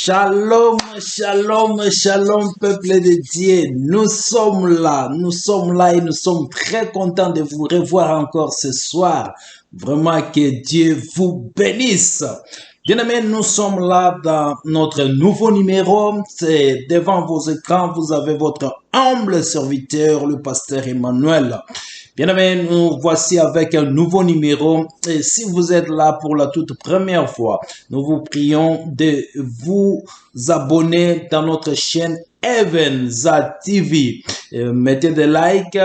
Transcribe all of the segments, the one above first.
Shalom, shalom, shalom, peuple de Dieu. Nous sommes là et nous sommes très contents de vous revoir encore ce soir. Vraiment que Dieu vous bénisse. Bien-aimés, nous sommes là dans notre nouveau numéro. C'est devant vos écrans, vous avez votre humble serviteur, le pasteur Emmanuel. Bien-aimés, nous voici avec un nouveau numéro. Et si vous êtes là pour la toute première fois, nous vous prions de vous abonner dans notre chaîne Evenza TV. Mettez des likes,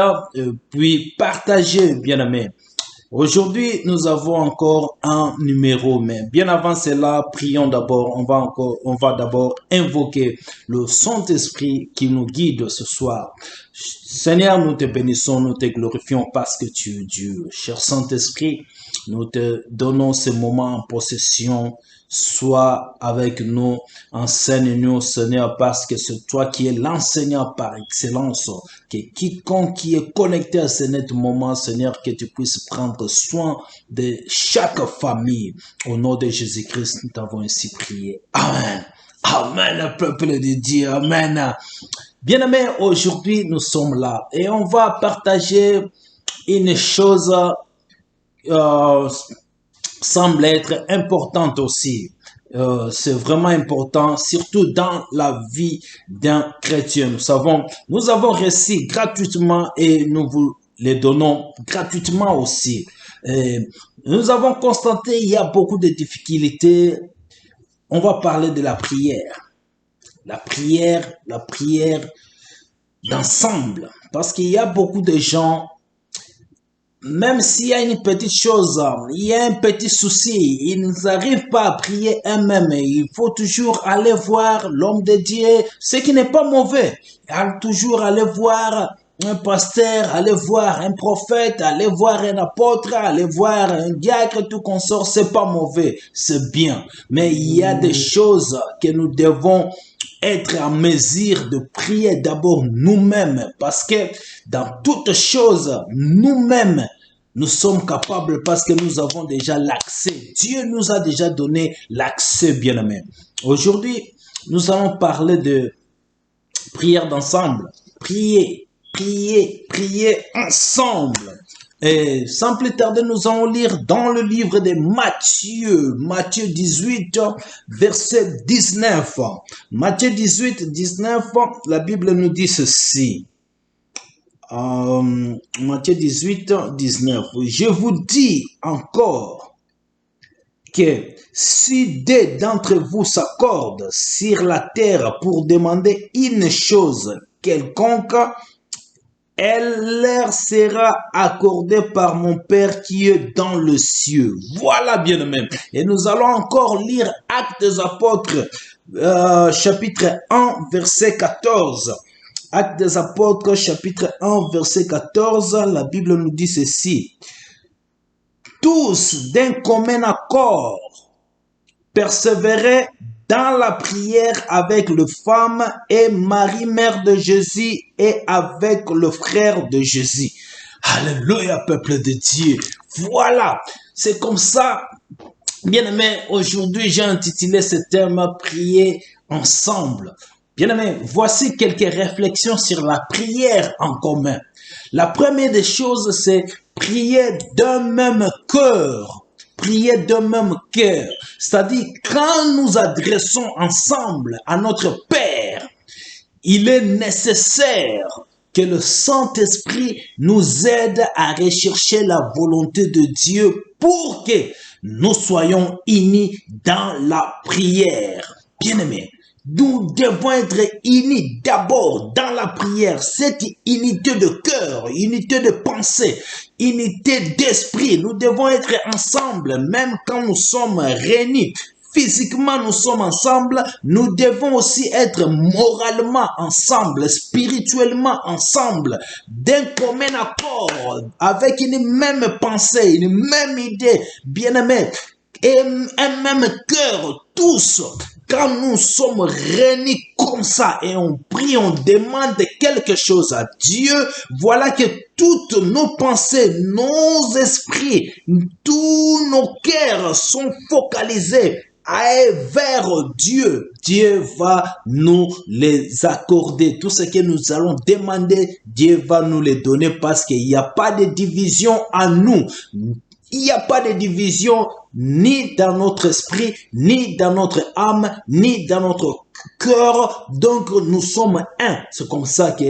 puis partagez, bien-aimés. Aujourd'hui, nous avons encore un numéro, mais bien avant cela, prions d'abord. On va d'abord invoquer le Saint-Esprit qui nous guide ce soir. Seigneur, nous te bénissons, nous te glorifions parce que tu es Dieu. Cher Saint-Esprit, nous te donnons ce moment en possession. Sois avec nous, enseigne-nous, Seigneur, parce que c'est toi qui es l'enseignant par excellence. Que quiconque qui est connecté à ce net moment, Seigneur, que tu puisses prendre soin de chaque famille. Au nom de Jésus-Christ, nous t'avons ainsi prié. Amen. Amen, peuple de Dieu. Amen. Bien-aimés, aujourd'hui, nous sommes là et on va partager une chose semble être importante aussi. C'est vraiment important, surtout dans la vie d'un chrétien. Nous avons reçu gratuitement et nous vous les donnons gratuitement aussi. Nous avons constaté il y a beaucoup de difficultés. On va parler de la prière. La prière d'ensemble. Parce qu'il y a beaucoup de gens, même s'il y a une petite chose, il y a un petit souci, ils n'arrivent pas à prier eux-mêmes. Il faut toujours aller voir l'homme de Dieu, ce qui n'est pas mauvais. Il faut toujours aller voir un pasteur, aller voir un prophète, aller voir un apôtre, aller voir un diacre, tout consort, c'est pas mauvais, c'est bien. Mais il y a des choses que nous devons être en mesure de prier d'abord nous-mêmes, parce que dans toutes choses, nous-mêmes, nous sommes capables parce que nous avons déjà l'accès. Dieu nous a déjà donné l'accès, bien-aimé. Aujourd'hui, nous allons parler de prière d'ensemble. Prier ensemble. Et sans plus tarder, nous allons lire dans le livre de Matthieu 18, verset 19. Matthieu 18, 19, la Bible nous dit ceci. Matthieu 18, 19. Je vous dis encore que si deux d'entre vous s'accordent sur la terre pour demander une chose quelconque, elle leur sera accordée par mon Père qui est dans le ciel. Voilà, bien aimé. Et nous allons encore lire Actes des Apôtres, chapitre 1, verset 14. Actes des Apôtres, chapitre 1, verset 14, la Bible nous dit ceci. Tous d'un commun accord persévéraient dans la prière avec les femmes et Marie, mère de Jésus, et avec le frère de Jésus. Alléluia, peuple de Dieu. Voilà, c'est comme ça. Bien-aimé, aujourd'hui, j'ai intitulé ce thème « Prier ensemble ». Bien-aimé, voici quelques réflexions sur la prière en commun. La première des choses, c'est prier d'un même cœur. Prier d'un même cœur. C'est-à-dire, quand nous adressons ensemble à notre Père, il est nécessaire que le Saint-Esprit nous aide à rechercher la volonté de Dieu pour que nous soyons unis dans la prière. Bien-aimés, nous devons être unis d'abord dans la prière. Cette unité de cœur, unité de pensée, unité d'esprit. Nous devons être ensemble, même quand nous sommes réunis. Physiquement, nous sommes ensemble. Nous devons aussi être moralement ensemble, spirituellement ensemble, d'un commun accord, avec une même pensée, une même idée, bien-aimés, et un même cœur, tous. quand nous sommes réunis comme ça et on prie, on demande quelque chose à Dieu, voilà que toutes nos pensées, nos esprits, tous nos cœurs sont focalisés vers Dieu. Dieu va nous les accorder. Tout ce que nous allons demander, Dieu va nous les donner parce qu'il n'y a pas de division en nous. Il n'y a pas de division ni dans notre esprit, ni dans notre âme, ni dans notre cœur. Donc nous sommes un. C'est comme ça que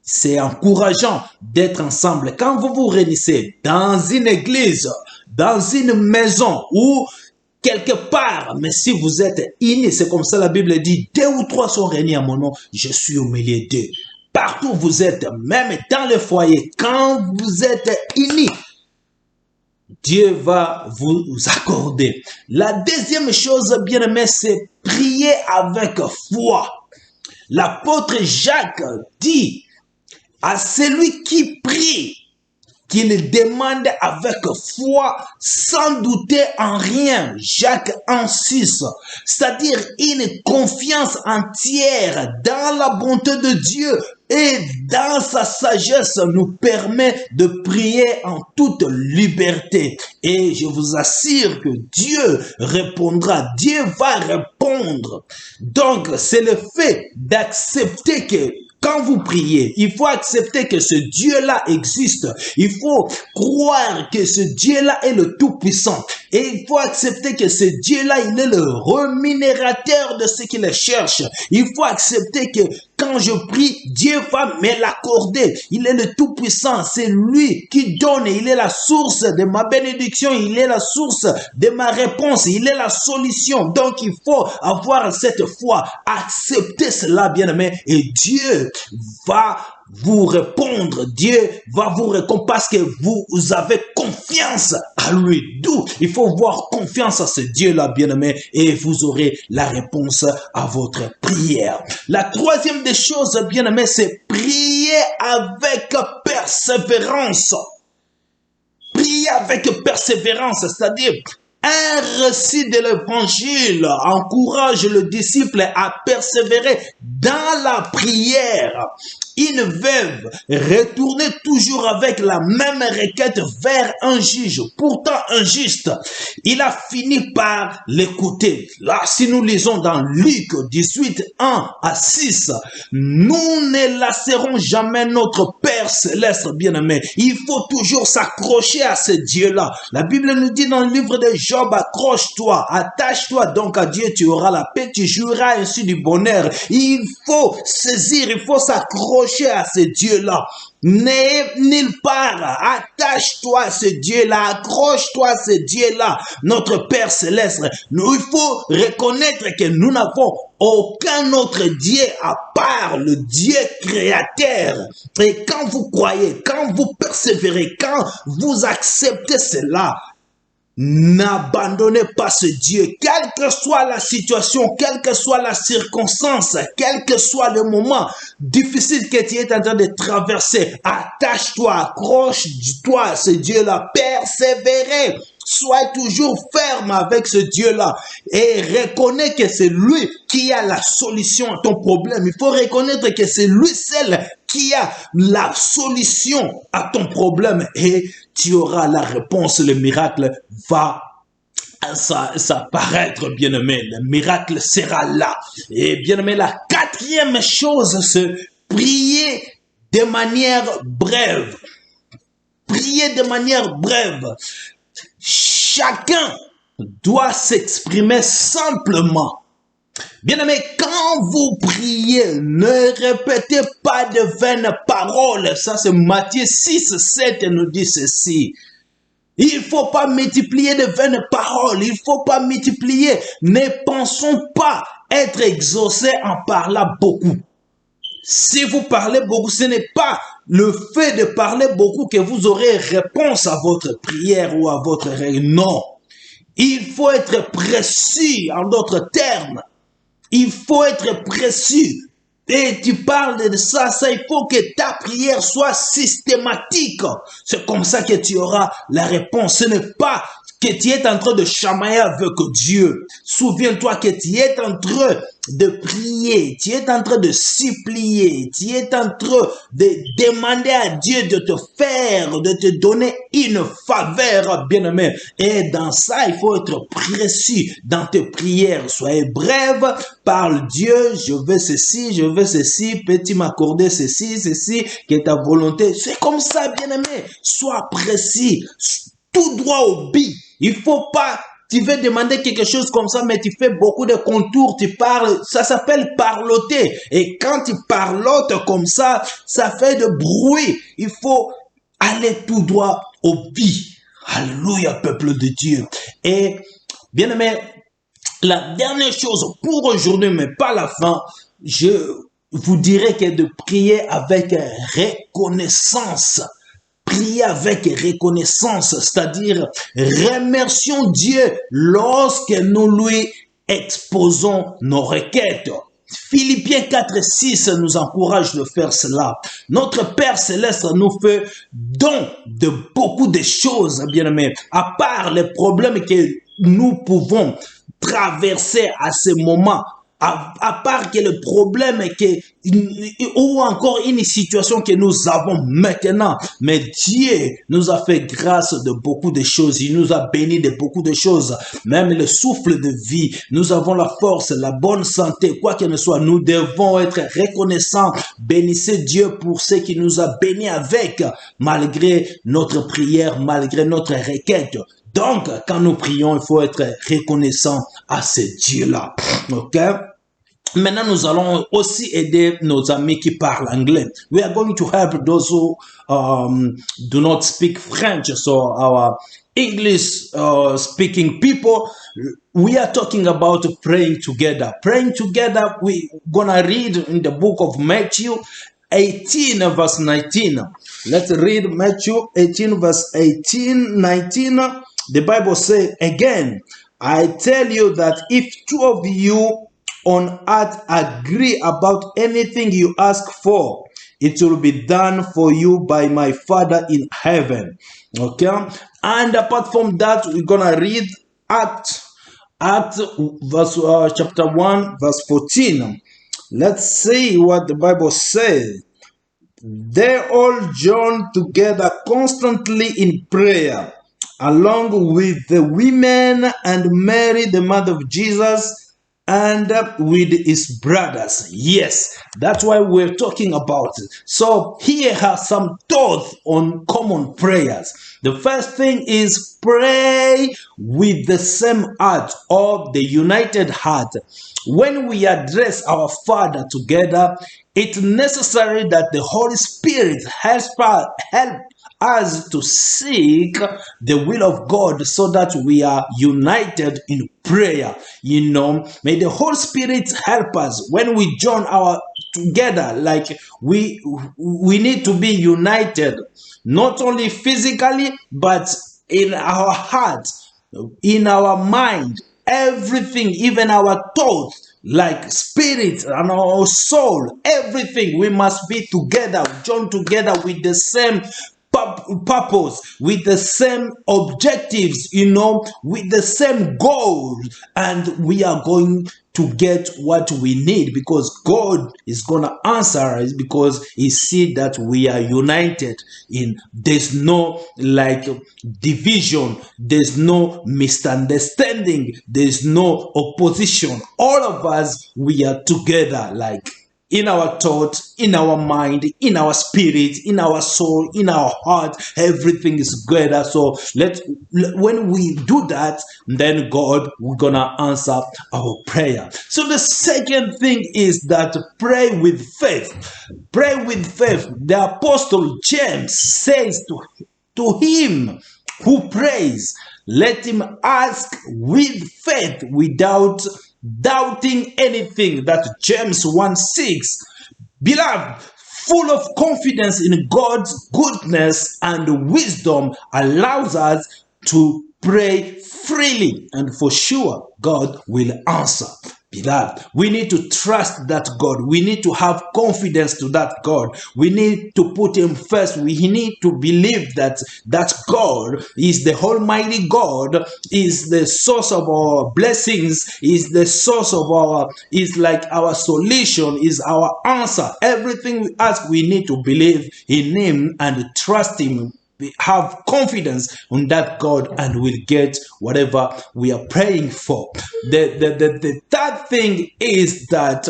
c'est encourageant d'être ensemble. Quand vous vous réunissez dans une église, dans une maison ou quelque part, mais si vous êtes unis, c'est comme ça la Bible dit, 2 ou 3 sont réunis à mon nom, je suis au milieu d'eux. Partout où vous êtes, même dans le foyer, quand vous êtes unis, Dieu va vous accorder. La deuxième chose, bien aimé, c'est prier avec foi. L'apôtre Jacques dit à celui qui prie, qu'il demande avec foi, sans douter en rien. Jacques 1,6. C'est-à-dire une confiance entière dans la bonté de Dieu et dans sa sagesse nous permet de prier en toute liberté. Et je vous assure que Dieu répondra. Dieu va répondre. Donc, c'est le fait d'accepter que quand vous priez, il faut accepter que ce Dieu-là existe. Il faut croire que ce Dieu-là est le Tout-Puissant. Et il faut accepter que ce Dieu-là, il est le rémunérateur de ceux qui le cherchent. Il faut accepter que quand je prie, Dieu va me l'accorder. Il est le Tout-Puissant. C'est lui qui donne. Il est la source de ma bénédiction. Il est la source de ma réponse. Il est la solution. Donc, il faut avoir cette foi. Accepter cela, bien-aimé. Et Dieu va vous répondre. Dieu va vous répondre parce que vous avez confiance à lui. D'où il faut avoir confiance à ce Dieu-là, bien-aimé, et vous aurez la réponse à votre prière. La troisième des choses, bien-aimé, c'est prier avec persévérance. Prier avec persévérance, c'est-à-dire un récit de l'évangile encourage le disciple à persévérer dans la prière. Une veuve retournait toujours avec la même requête vers un juge, pourtant injuste. Il a fini par l'écouter. Là, si nous lisons dans Luc 18, 1 à 6, nous ne lasserons jamais notre Père céleste, bien-aimé. Il faut toujours s'accrocher à ce Dieu-là. La Bible nous dit dans le livre de Job, accroche-toi, attache-toi donc à Dieu, tu auras la paix, tu jouiras ainsi du bonheur. Il faut saisir, il faut s'accrocher à ce Dieu-là. N'aie nulle part. Attache-toi à ce Dieu-là. Accroche-toi à ce Dieu-là. Notre Père Céleste. Il faut reconnaître que nous n'avons aucun autre Dieu à part le Dieu créateur. Et quand vous croyez, quand vous persévérez, quand vous acceptez cela, n'abandonnez pas ce Dieu, quelle que soit la situation, quelle que soit la circonstance, quel que soit le moment difficile que tu es en train de traverser. Attache-toi, accroche-toi à ce Dieu-là, persévérez. Sois toujours ferme avec ce Dieu-là et reconnais que c'est lui qui a la solution à ton problème. Il faut reconnaître que c'est lui seul qui a la solution à ton problème et tu auras la réponse. Le miracle va s'apparaître, bien-aimé. Le miracle sera là. Et bien-aimé, la quatrième chose, c'est prier de manière brève. Prier de manière brève. Chacun doit s'exprimer simplement. Bien-aimé, quand vous priez, ne répétez pas de vaines paroles. Ça, c'est Matthieu 6, 7 nous dit ceci. Il ne faut pas multiplier de vaines paroles. Il ne faut pas multiplier. Ne pensons pas être exaucés en parlant beaucoup. Si vous parlez beaucoup, ce n'est pas le fait de parler beaucoup que vous aurez réponse à votre prière ou à votre règle. Non. Il faut être précis en d'autres termes. Il faut être précis. Et tu parles de ça, il faut que ta prière soit systématique. C'est comme ça que tu auras la réponse. Ce n'est pas que tu es en train de chamailler avec Dieu. Souviens-toi que tu es en train de prier, tu es en train de supplier, tu es en train de demander à Dieu de te faire, de te donner une faveur, bien-aimé. Et dans ça, il faut être précis dans tes prières. Soyez brève, parle Dieu, je veux ceci, peux-tu m'accorder ceci, que ta volonté. C'est comme ça, bien-aimé. Sois précis, tout droit au but. Il faut pas, tu veux demander quelque chose comme ça, mais tu fais beaucoup de contours, tu parles, ça s'appelle parloter. Et quand tu parlotes comme ça, ça fait de bruit. Il faut aller tout droit au but. Alléluia, peuple de Dieu. Et, bien aimé, la dernière chose pour aujourd'hui, mais pas la fin, je vous dirais que de prier avec reconnaissance. Prier avec reconnaissance, c'est-à-dire remercions Dieu lorsque nous lui exposons nos requêtes. Philippiens 4:6 nous encourage de faire cela. Notre Père Céleste nous fait don de beaucoup de choses, bien-aimés, à part les problèmes que nous pouvons traverser à ce moment. À part que le problème est que, ou encore une situation que nous avons maintenant, mais Dieu nous a fait grâce de beaucoup de choses, il nous a bénis de beaucoup de choses, même le souffle de vie, nous avons la force, la bonne santé, quoi qu'il ne soit, nous devons être reconnaissants, bénissez Dieu pour ce qu'il nous a bénis avec, malgré notre prière, malgré notre requête. Donc, quand nous prions, il faut être reconnaissant à ce Dieu-là. OK? Maintenant, nous allons aussi aider nos amis qui parlent anglais. We are going to help those who do not speak French. So our English speaking people, we are talking about praying together. Praying together, we're gonna read in the book of Matthew 18 verse 19. Let's read Matthew 18 verse 19. The Bible says, again, I tell you that if two of you on earth agree about anything you ask for, it will be done for you by my Father in heaven. Okay? And apart from that, we're gonna read Acts verse chapter 1 verse 14. Let's see what the Bible says. They all joined together constantly in prayer, along with the women and Mary, the mother of Jesus, and with his brothers. Yes, that's why we're talking about it. So here are some thoughts on common prayers. The first thing is pray with the same heart or the united heart. When we address our Father together, it's necessary that the Holy Spirit help us to seek the will of God so that we are united in prayer. You know, may the Holy Spirit help us when we join our together. Like we need to be united, not only physically, but in our heart, in our mind, everything, even our thoughts, like spirit and our soul, everything. We must be together, join together with the same purpose, with the same objectives, you know, with the same goals, and we are going to get what we need, because God is gonna answer us, because He see that we are united in. There's no like division, there's no misunderstanding, there's no opposition. All of us, we are together, like in our thought, in our mind, in our spirit, in our soul, in our heart, everything is together. So when we do that, then God will gonna answer our prayer. So the second thing is that pray with faith. Pray with faith. The Apostle James says to him who prays, let him ask with faith without doubting anything. That James 1:6. Beloved, full of confidence in God's goodness and wisdom allows us to pray freely, and for sure God will answer. Beloved, we need to trust that God. We need to have confidence to that God. We need to put him first. We need to believe that that God is the Almighty God, is the source of our blessings, is the source of is like our solution, is our answer. Everything we ask, we need to believe in him and trust him. We have confidence on that God and we'll get whatever we are praying for. The third thing is that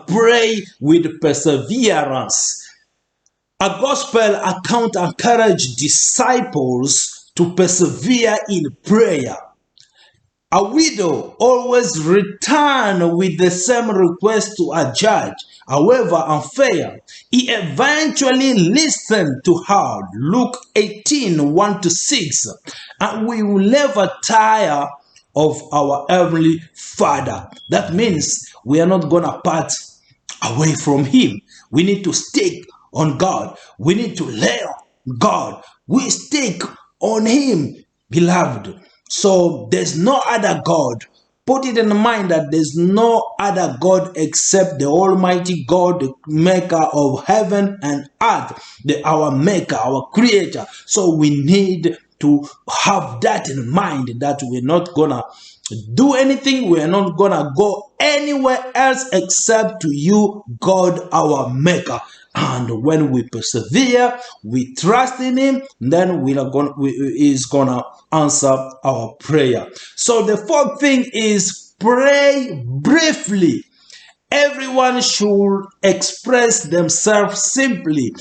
pray with perseverance. A gospel account encourages disciples to persevere in prayer. A widow always returns with the same request to a judge, however unfair. He eventually listened to her. Luke 18, 1-6. And we will never tire of our Heavenly Father. That means we are not going to part away from him. We need to stick on God. We need to lay on God. We stick on him, beloved. So there's no other God. Put it in mind that there's no other God except the Almighty God, the maker of heaven and earth, our maker, our creator. So we need to have that in mind, that we're not gonna do anything, we're not gonna go anywhere else except to you, God, our maker. And when we persevere, we trust in him, then he's gonna answer our prayer. So the fourth thing is pray briefly. Everyone should express themselves simply.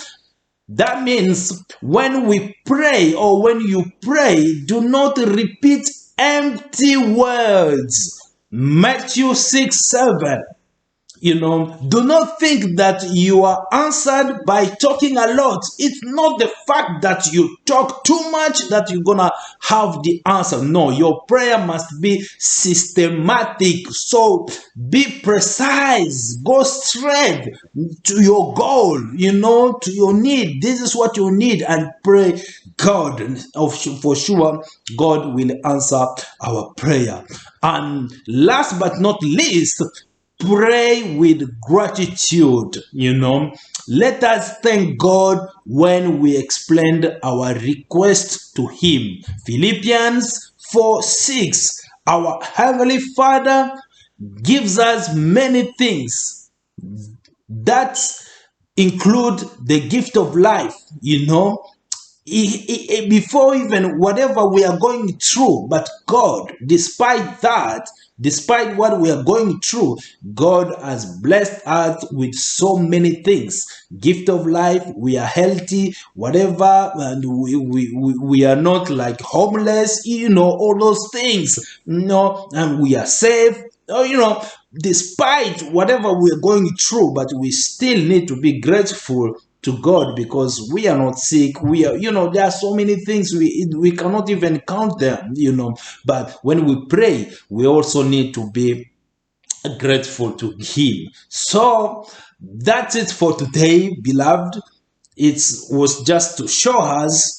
That means when we pray, or when you pray, do not repeat empty words. Matthew 6:7. Do not think that you are answered by talking a lot. It's not the fact that you talk too much that you're gonna have the answer. No, your prayer must be systematic. So be precise. Go straight to your goal, to your need. This is what you need, and pray God. For sure, God will answer our prayer. And last but not least, pray with gratitude. Let us thank God when we explained our request to him. Philippians 4:6. Our Heavenly Father gives us many things that include the gift of life. Before even whatever we are going through, but God, despite what we are going through, God has blessed us with so many things. Gift of life, we are healthy, whatever, and we are not like homeless, all those things, and we are safe. Despite whatever we are going through, but we still need to be grateful to God, because we are not sick. We are, there are so many things we cannot even count them, but when we pray, we also need to be grateful to him. So that's it for today, beloved. It was just to show us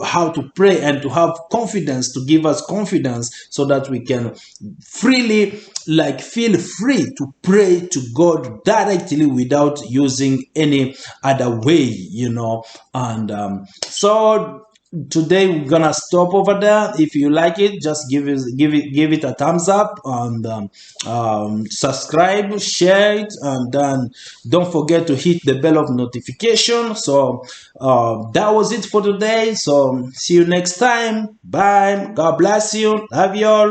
how to pray and to have confidence, to give us confidence, so that we can freely, feel free to pray to God directly without using any other way, And so today we're gonna stop over there. If you like it, just give it a thumbs up, and subscribe, share it, and then don't forget to hit the bell of notification. So that was it for today. So see you next time. Bye. God bless you. Love you all.